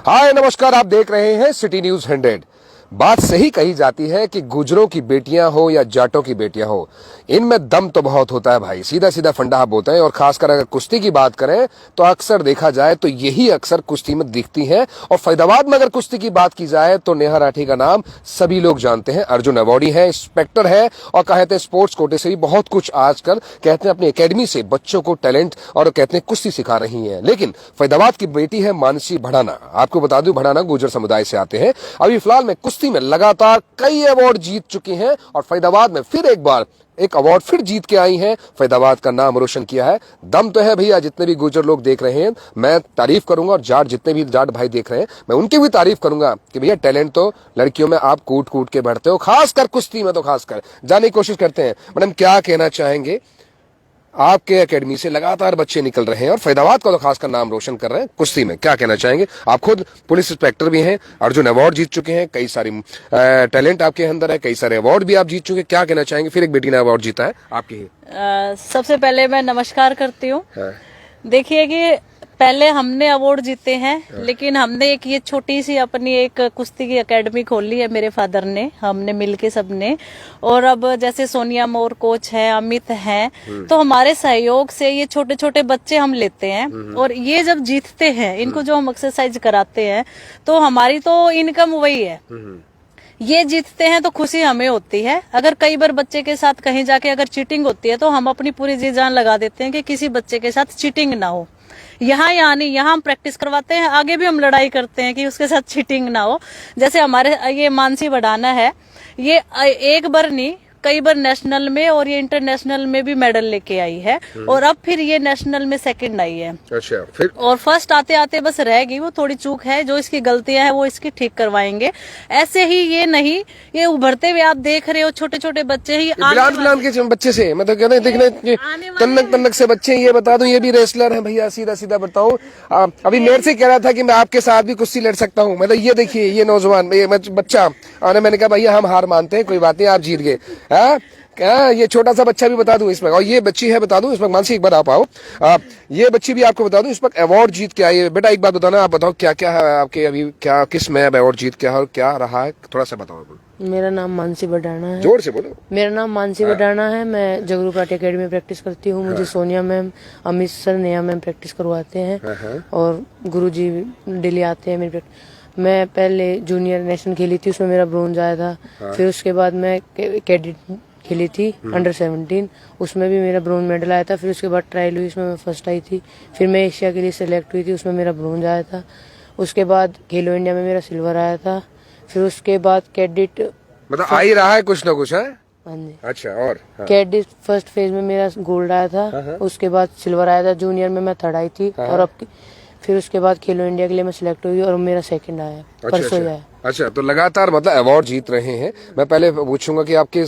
हाय नमस्कार, आप देख रहे हैं सिटी न्यूज 100। बात सही कही जाती है कि गुजरों की बेटियां हो या जाटों की बेटियां हो, इनमें दम तो बहुत होता है भाई। सीधा सीधा फंडा आप होते हैं। और खासकर अगर कुश्ती की बात करें तो अक्सर देखा जाए तो यही अक्सर कुश्ती में दिखती हैं। और फैदाबाद में अगर कुश्ती की बात की जाए तो नेहा राठी का नाम सभी लोग जानते हैं। अर्जुन अवार्डी है, इंस्पेक्टर है और कहते हैं स्पोर्ट्स कोटे से भी बहुत कुछ आजकल कहते हैं अपनी एकेडमी से बच्चों को टैलेंट और कहते हैं कुश्ती सिखा रही है। लेकिन फैदाबाद की बेटी है मानसी भड़ाना। आपको बता दूं, भड़ाना गुर्जर समुदाय से आते हैं। अभी फिलहाल में कुश्ती में लगातार कई अवार्ड जीत चुकी हैं और फैदाबाद में फिर एक बार एक अवार्ड फिर जीत के आई हैं। फैदाबाद का नाम रोशन किया है। दम तो है भैया। जितने भी गुर्जर लोग देख रहे हैं मैं तारीफ करूंगा, और जाट जितने भी जाट भाई देख रहे हैं मैं उनकी भी तारीफ करूंगा कि भैया टैलेंट तो लड़कियों में आप कूट कूट के बढ़ते हो, खासकर कुश्ती में तो खासकर जानने की कोशिश करते हैं। मैडम क्या कहना चाहेंगे? आपके एकेडमी से लगातार बच्चे निकल रहे हैं और फैदाबाद का तो खासकर नाम रोशन कर रहे हैं कुश्ती में, क्या कहना चाहेंगे? आप खुद पुलिस इंस्पेक्टर भी हैं, अर्जुन अवार्ड जीत चुके हैं, कई सारी टैलेंट आपके अंदर है, कई सारे अवार्ड भी आप जीत चुके हैं, क्या कहना चाहेंगे? फिर एक बेटी ने अवार्ड जीता है आपकी ही। सबसे पहले मैं नमस्कार करती हूँ। देखिए कि पहले हमने अवार्ड जीते हैं, लेकिन हमने एक ये छोटी सी अपनी एक कुश्ती की एकेडमी खोली है मेरे फादर ने, हमने मिलके सबने। और अब जैसे सोनिया मोर कोच है, अमित है, तो हमारे सहयोग से ये छोटे छोटे बच्चे हम लेते हैं। और ये जब जीतते हैं, इनको जो हम एक्सरसाइज कराते हैं, तो हमारी तो इनकम वही है। ये जीतते हैं तो खुशी हमें होती है। अगर कई बार बच्चे के साथ कहीं जाके अगर चीटिंग होती है तो हम अपनी पूरी जी जान लगा देते हैं कि किसी बच्चे के साथ चीटिंग ना हो। यहाँ नहीं, यहाँ हम प्रैक्टिस करवाते हैं, आगे भी हम लड़ाई करते हैं कि उसके साथ चीटिंग ना हो। जैसे हमारे ये मानसी भड़ाना है, ये एक बार नहीं कई बार नेशनल में और ये इंटरनेशनल में भी मेडल लेके आई है। और अब फिर ये नेशनल में सेकंड आई है। अच्छा, फिर और फर्स्ट आते आते बस रह गई, वो थोड़ी चूक है, जो इसकी गलतियां हैं वो इसकी ठीक करवाएंगे। ऐसे ही ये नहीं, ये उभरते हुए आप देख रहे हो छोटे छोटे बच्चे ही बिलान के बच्चे से मतलब कहते हैं देखने तन्नक तन्नक से बच्चे। ये बता दूं ये भी रेसलर है भैया, सीधा सीधा बताऊं। अभी मेरे से कह रहा था कि मैं आपके साथ भी कुश्ती लड़ सकता हूँ। मतलब ये देखिए ये नौजवान ये बच्चा, और मैंने कहा भैया हम हार मानते हैं, कोई बात नहीं, आप जीत गए। क्या ये छोटा सा बच्चा भी बता दूं इसमें, और ये बच्ची है बता दूं इसमें, मानसी एक बार आप आओ। ये बच्ची भी आपको बता दूं इसमें अवार्ड जीत के आई है। बेटा एक बात बताना, आप बताओ क्या क्या है आपके अभी, क्या किस में अवार्ड जीत के है और क्या रहा है, थोड़ा सा बताओ। मेरा नाम मानसी भड़ाना है। जोर से बोलो। मेरा नाम मानसी भड़ाना है। मैं जगरू कराटे एकेडमी में प्रैक्टिस करती हूँ। मुझे Sonia ma'am, Amit sir, Neha ma'am practice करवाते हैं और गुरुजी डेली आते हैं मेरी प्रैक्टिस। मैं पहले जूनियर नेशनल खेली थी, उसमें मेरा ब्रोंज आया था। फिर उसके बाद मैं कैडेट खेली थी अंडर 17, उसमें भी मेरा ब्रोंज मेडल आया था। फिर उसके बाद ट्रायल हुई, उसमें मैं फर्स्ट आई थी। फिर मैं एशिया के लिए सिलेक्ट हुई थी, उसमें मेरा ब्रोंज आया था। उसके बाद खेलो इंडिया में मेरा सिल्वर आया था। फिर उसके बाद कैडेट मतलब आ ही रहा है कुछ ना कुछ है। हाँ जी। अच्छा, और कैडेट फर्स्ट फेज में मेरा गोल्ड आया था। उसके बाद सिल्वर आया था। जूनियर में मैं थर्ड आई थी। और अब फिर उसके बाद खेलो इंडिया के लिए मैं सिलेक्ट हुई और मेरा सेकंड आया, परसों आया। अच्छा, तो लगातार मतलब अवार्ड जीत रहे हैं। मैं पहले पूछूंगा कि आपके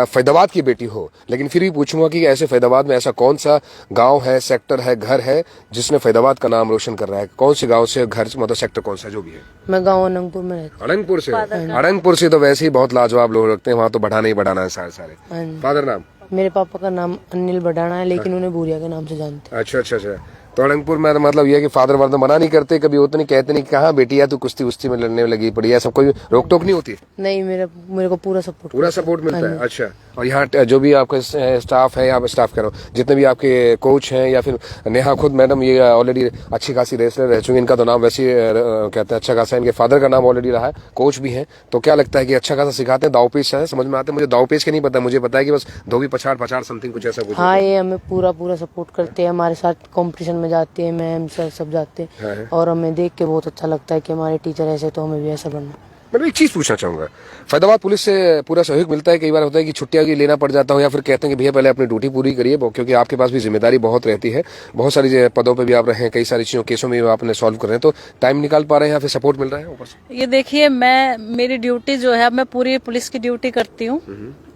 फैदाबाद की बेटी हो, लेकिन फिर भी पूछूंगा कि ऐसे फैदाबाद में ऐसा कौन सा गांव है, सेक्टर है, घर है जिसने फैदाबाद का नाम रोशन कर रहा है? कौन से गांव से, घर मतलब सेक्टर कौन सा जो भी है? मैं गाँव अनंगपुर में रहती हूँ। अनंगपुर से? अनंगपुर से तो वैसे ही बहुत लाजवाब लोग रखते हैं वहाँ, तो बढ़ाना ही बढ़ाना है सारे। फादर नाम? मेरे पापा का नाम अनिल भड़ाना है, लेकिन उन्हें भूरिया के नाम से जानते हैं। अच्छा। तो अनंगपुर में मतलब ये है कि फादर वादर मना नहीं करते कभी, होता नहीं, कहते नहीं कहाँ बेटी है तू कुश्ती उस्ती में लड़ने में लगी पड़ी है, सब कोई रोक टोक नहीं होती? नहीं, मेरे को पूरा सपोर्ट मिलता है। अच्छा, और यहाँ जो भी आपका स्टाफ है, यहाँ पे स्टाफ करो जितने भी आपके कोच हैं या फिर नेहा खुद मैडम, ये ऑलरेडी अच्छी खासी रेसलर रह चुकी, इनका तो नाम वैसे कहते हैं अच्छा खासा, इनके फादर का नाम ऑलरेडी रहा है, कोच भी है। तो क्या लगता है कि अच्छा खासा सिखाते हैं? दाव पेच है समझ में आते हैं? मुझे दाव पेच के नहीं पता, मुझे पता है कि बस धोबी पछाड़ समथिंग कुछ ऐसा कुछ। हाँ, ये हमें पूरा सपोर्ट करते हैं, हमारे साथ कॉम्पिटिशन में जाते हैं, मैम सर सब जाते हैं। और हमें देख के बहुत अच्छा लगता है कि हमारे टीचर ऐसे, तो हमें भी ऐसा बनना। मैं एक चीज पूछना चाहूंगा, फैदाबाद पुलिस से पूरा सहयोग मिलता है? कई बार होता है कि छुट्टियां भी लेना पड़ जाता हो, या फिर कहते हैं कि भैया पहले अपनी ड्यूटी पूरी करिए, क्योंकि आपके पास भी जिम्मेदारी बहुत रहती है, बहुत सारी पदों पे भी आप रहे हैं, कई सारी चीजों केसों में आपने सॉल्व कर रहे हैं, तो टाइम निकाल पा रहे हैं या फिर सपोर्ट मिल रहा है ऊपर से? ये देखिए, मेरी ड्यूटी जो है, मैं पूरी पुलिस की ड्यूटी करती हूँ।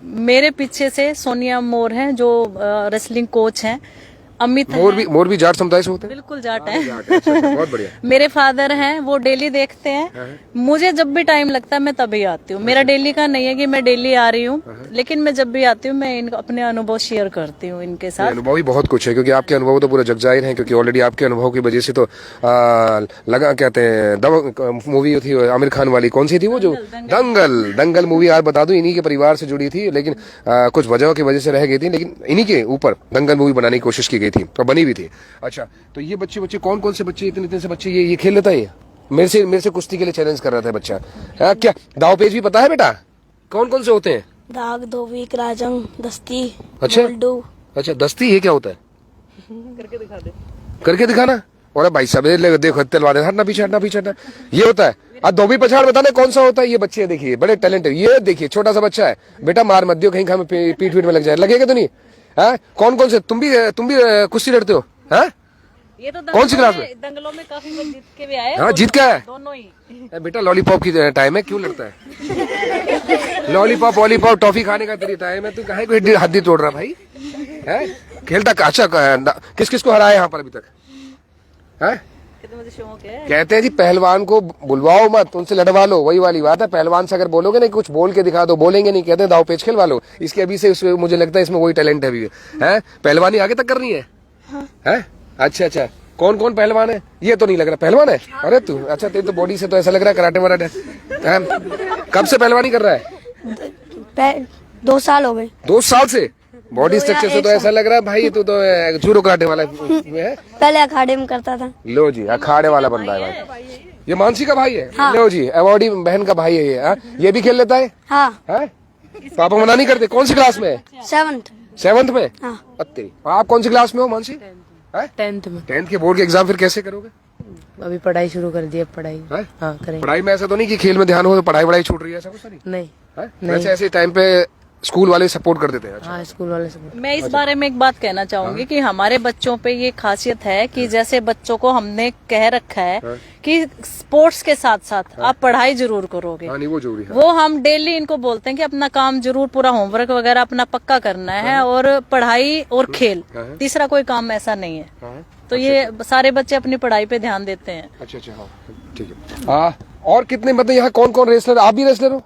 मेरे पीछे से सोनिया मोर हैं जो रेसलिंग कोच हैं, अमित है। मोरबी जाट समुदाय से होते हैं? बिल्कुल जाट है। अच्छा, बहुत बढ़िया। मेरे फादर हैं, वो डेली देखते हैं। मुझे जब भी टाइम लगता है मैं तभी आती हूँ। मेरा डेली का नहीं है कि मैं डेली आ रही हूँ, लेकिन मैं जब भी आती हूँ मैं अपने अनुभव शेयर करती हूँ इनके साथ। अनुभव ही बहुत कुछ है, क्योंकि आपके अनुभव तो पूरा जग जाहिर है, क्योंकि ऑलरेडी आपके अनुभव की वजह से तो लगा कहते हैं मूवी थी आमिर खान वाली, कौन सी थी वो जो दंगल मूवी, आप बता दूं इन्हीं के परिवार से जुड़ी थी, लेकिन कुछ वजहों की वजह से रह गई थी, लेकिन इन्हीं के ऊपर दंगल मूवी बनाने की कोशिश की गई थी और बनी भी थी। अच्छा, तो ये बच्चे कौन से बच्चे, इतने से बच्चे ये खेल लेता है? मेरे से कुश्ती के लिए चैलेंज कर रहा था बच्चा। क्या दाव पेच भी पता है बेटा? कौन से होते हैं? दाग, धोबी, कराजंग, दस्ती, अच्छा बोल्डू। अच्छा, दस्ती ये क्या होता है? करके दिखाना। और भाई साहब देखो तलवार, हटना पीछे हटना, ये होता है। अब धोबी पछाड़ बताने कौन सा होता है? ये बच्चे देखिए बड़े टैलेंट है। ये देखिए छोटा सा बच्चा है, बेटा मार मत दियो कहीं हमें पीठ में लग जाए, लगेगा तो नहीं है? कौन से तुम भी कुश्ती लड़ते हो? है ये तो कौन सी क्लास में? दंगलों में काफी बार जीत के भी आए। हाँ, जीत क्या है? दोनों ही। बेटा लॉलीपॉप की टाइम है, क्यों लड़ता है? लॉलीपॉप वॉलीपॉप टॉफी खाने का तेरी टाइम है, तू काहे को हड्डी तोड़ रहा भाई? है खेलता अच्छा, किस को हराया यहाँ पर अभी तक? है मुझे शौक है। कहते हैं जी पहलवान को बुलवाओ मत, उनसे लड़वा लो, वही वाली बात है। पहलवान से अगर बोलोगे ना कुछ बोल के दिखा दो, बोलेंगे नहीं, कहते हैं दाव पेच खिलवा लो। इसके अभी से मुझे लगता है इसमें वही टैलेंट है अभी, है पहलवानी आगे तक करनी है। है अच्छा, कौन पहलवान है? ये तो नहीं लग रहा पहलवान है। अरे तू अच्छा, तेरी तो बॉडी से तो ऐसा लग रहा है कराटे वराटे है। कब से पहलवानी कर रहा है? 2 साल हो गए। 2 साल से? बॉडी स्ट्रक्चर से तो ऐसा लग रहा है भाई तू तो जूडो कराटे वाला है। पहले अखाड़े में करता था। लो जी, अखाड़े वाला बंदा है भाई। ये मानसी का भाई है? हाँ। लो जी, अवॉर्डी बहन का भाई है ये। ये भी खेल लेता है? हाँ। है? पापा मना नहीं करते? कौन सी क्लास में है? 7th में? हाँ। आप कौन सी क्लास में हो मानसी? 10th में। 10th के बोर्ड के एग्जाम फिर कैसे करोगे? अभी पढ़ाई शुरू कर दी, अब पढ़ाई है? हाँ करेंगे। पढ़ाई में ऐसा तो नहीं कि खेल में ध्यान हो तो पढ़ाई छूट रही है, ऐसा कुछ नहीं नहीं है? वैसे ऐसे टाइम पे स्कूल वाले सपोर्ट कर देते हैं। अच्छा। हाँ, स्कूल वाले सब। मैं इस बारे में एक बात कहना चाहूंगी कि हमारे बच्चों पे ये खासियत है कि जैसे बच्चों को हमने कह रखा है कि स्पोर्ट्स के साथ साथ आप पढ़ाई जरूर करोगे। हाँ, नहीं वो जरूरी है। वो हम डेली इनको बोलते हैं कि अपना काम जरूर पूरा होमवर्क वगैरह अपना पक्का करना है, और पढ़ाई और खेल, तीसरा कोई काम ऐसा नहीं है। तो ये सारे बच्चे अपनी पढ़ाई पे ध्यान देते हैं। अच्छा, हाँ ठीक है। और कितने मतलब यहाँ कौन रेसलर? आप भी रेसलर हो?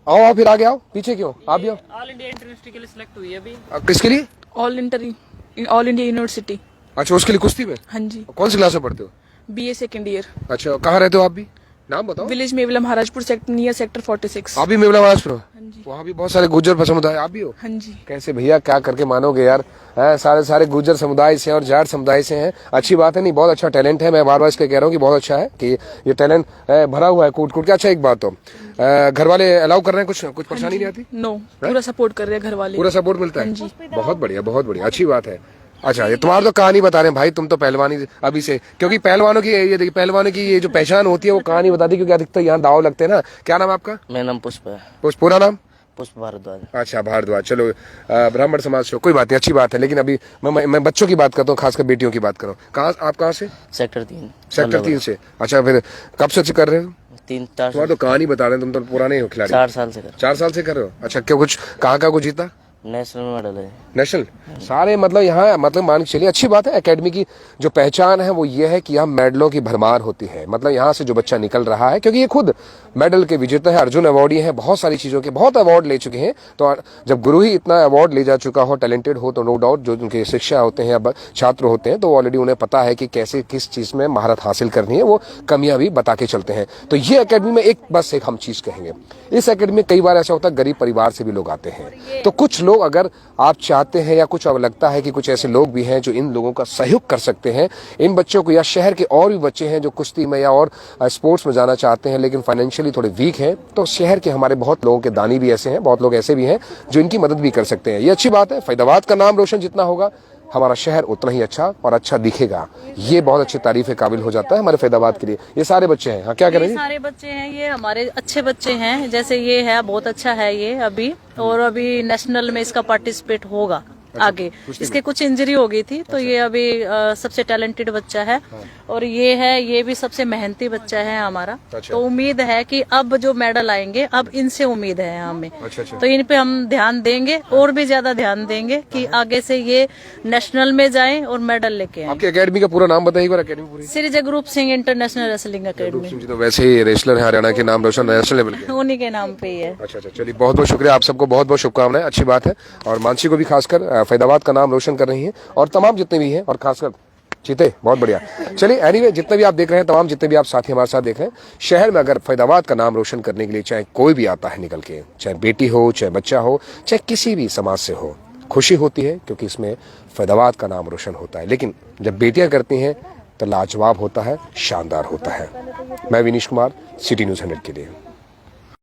आओ फिर आगे आओ, पीछे क्यों? आप भी आओ। ऑल इंडिया यूनिवर्सिटी के लिए सिलेक्ट हुई है अभी। किसके लिए? All India university. अच्छा, उसके लिए कुश्ती में? हाँ जी। कौन सी क्लास में पढ़ते हो? BA second year. अच्छा, कहाँ रहते हो आप भी? नाम बताओ। Village Mewla Maharajpur near sector 46। आप भी मेवला महाराजपुर हो? हाँ जी। वहाँ भी बहुत सारे गुर्जर समुदाय, आप भी हो? हाँ जी। कैसे भैया, क्या करके मानोगे यार, सारे गुर्जर समुदाय से और जाट समुदाय से हैं। अच्छी बात है, नहीं बहुत अच्छा टैलेंट है। मैं बार इसलिए कह रहा हूँ कि बहुत अच्छा है कि ये टैलेंट भरा हुआ है कूट के। अच्छा, एक बात तो घर वाले अलाउ कर रहे हैं? कुछ परेशानी नहीं आती? नो, पूरा सपोर्ट कर रहे हैं घर वाले। पूरा सपोर्ट मिलता है? हाँ जी। बहुत बढ़िया, अच्छी बात है। अच्छा, ये तुम्हारा तो कहानी बता रहे हैं भाई, तुम तो पहलवानी अभी से, क्योंकि पहलवानों की ये देखिए, पहलवानों की ये जो पहचान होती है वो कहानी बताती है, क्योंकि अधिकतर यहाँ दाव लगते हैं ना। क्या नाम है आपका? मेरा नाम पुष्प है। पूरा नाम? पुष्प भारद्वाज। अच्छा, भारद्वाज। चलो, ब्राह्मण समाज से, कोई बात नहीं, अच्छी बात है। लेकिन अभी मैं बच्चों की बात करता हूँ, खासकर बेटियों की बात करूँ। आप कहाँ से? सेक्टर 3। सेक्टर 3 से। अच्छा, फिर कब से कर रहे हो? 3-4 तुम्हारा तो कहानी बता रहे हैं, तुम तो पुराने हो खिलाड़ी। 4 साल से कर। 4 साल से कर रहे हो? अच्छा, क्यों कुछ कहाँ को जीता? नेशनल मेडल है। नेशनल सारे मतलब यहाँ मतलब मान के चलिए, अच्छी बात है। एकेडमी की जो पहचान है वो ये है कि यहाँ मेडलों की भरमार होती है। मतलब यहाँ से जो बच्चा निकल रहा है, क्योंकि ये खुद मेडल के विजेता है, अर्जुन अवार्डी है, बहुत सारी चीजों के बहुत अवार्ड ले चुके हैं। तो जब गुरु ही इतना अवार्ड ले जा चुका हो, टैलेंटेड हो, तो नो डाउट जो उनके शिक्षा होते हैं या छात्र होते हैं, तो ऑलरेडी उन्हें पता है कि कैसे किस चीज में महारत हासिल करनी है, वो कमियां भी बता के चलते हैं। तो ये एकेडमी में एक हम चीज कहेंगे, इस एकेडमी में कई बार ऐसा होता है गरीब परिवार से भी लोग आते हैं। तो कुछ लोग, अगर आप चाहते हैं या कुछ अब लगता है कि कुछ ऐसे लोग भी हैं जो इन लोगों का सहयोग कर सकते हैं, इन बच्चों को, या शहर के और भी बच्चे हैं जो कुश्ती में या और स्पोर्ट्स में जाना चाहते हैं लेकिन फाइनेंशियली थोड़े वीक हैं, तो शहर के हमारे बहुत लोगों के दानी भी ऐसे हैं, बहुत लोग ऐसे भी हैं जो इनकी मदद भी कर सकते हैं। ये अच्छी बात है। फैदाबाद का नाम रोशन जितना होगा, हमारा शहर उतना ही अच्छा और अच्छा दिखेगा। ये बहुत अच्छी तारीफ के काबिल हो जाता है हमारे फैदाबाद के लिए। ये सारे बच्चे हैं। हाँ, क्या करेंगे? सारे बच्चे हैं, ये हमारे अच्छे बच्चे हैं। जैसे ये है, बहुत अच्छा है ये अभी, और अभी नेशनल में इसका पार्टिसिपेट होगा। आगे। इसके कुछ इंजरी हो गई थी, तो ये अभी सबसे टैलेंटेड बच्चा है। और ये भी सबसे मेहनती बच्चा है हमारा। तो उम्मीद है कि अब जो मेडल आएंगे, अब इनसे उम्मीद है हमें। तो इन पे हम ध्यान देंगे, और भी ज्यादा ध्यान देंगे कि आगे से ये नेशनल में जाएं और मेडल लेके आए। आपकी एकेडमी का पूरा नाम बताइए, एकेडमी पूरी। Shri Jagroop Singh international wrestling academy, जी, तो वैसे ही रेसलर है, हरियाणा के नाम रोशन नेशनल लेवल के। उन्हीं के नाम पे ही है। अच्छा, चलिए, बहुत बहुत शुक्रिया, आप सबको बहुत बहुत शुभकामनाएं, अच्छी बात है। और मानसी को भी खासकर फैदाबाद का नाम रोशन कर रही हैं, और तमाम जितने भी हैं, और खासकर चीते, बहुत बढ़िया। चलिए, एनीवे, जितने भी आप देख रहे हैं, तमाम जितने भी आप साथी हमारे साथ देख रहे हैं, शहर में अगर फैदाबाद का नाम रोशन करने के लिए चाहे कोई भी आता है निकल के, चाहे बेटी हो, चाहे बच्चा हो, चाहे किसी भी समाज से हो, खुशी होती है, क्योंकि इसमें फैदाबाद का नाम रोशन होता है। लेकिन जब बेटियां करती हैं तो लाजवाब होता है, शानदार होता है। मैं विनीश कुमार, सिटी न्यूज़ 100 के लिए।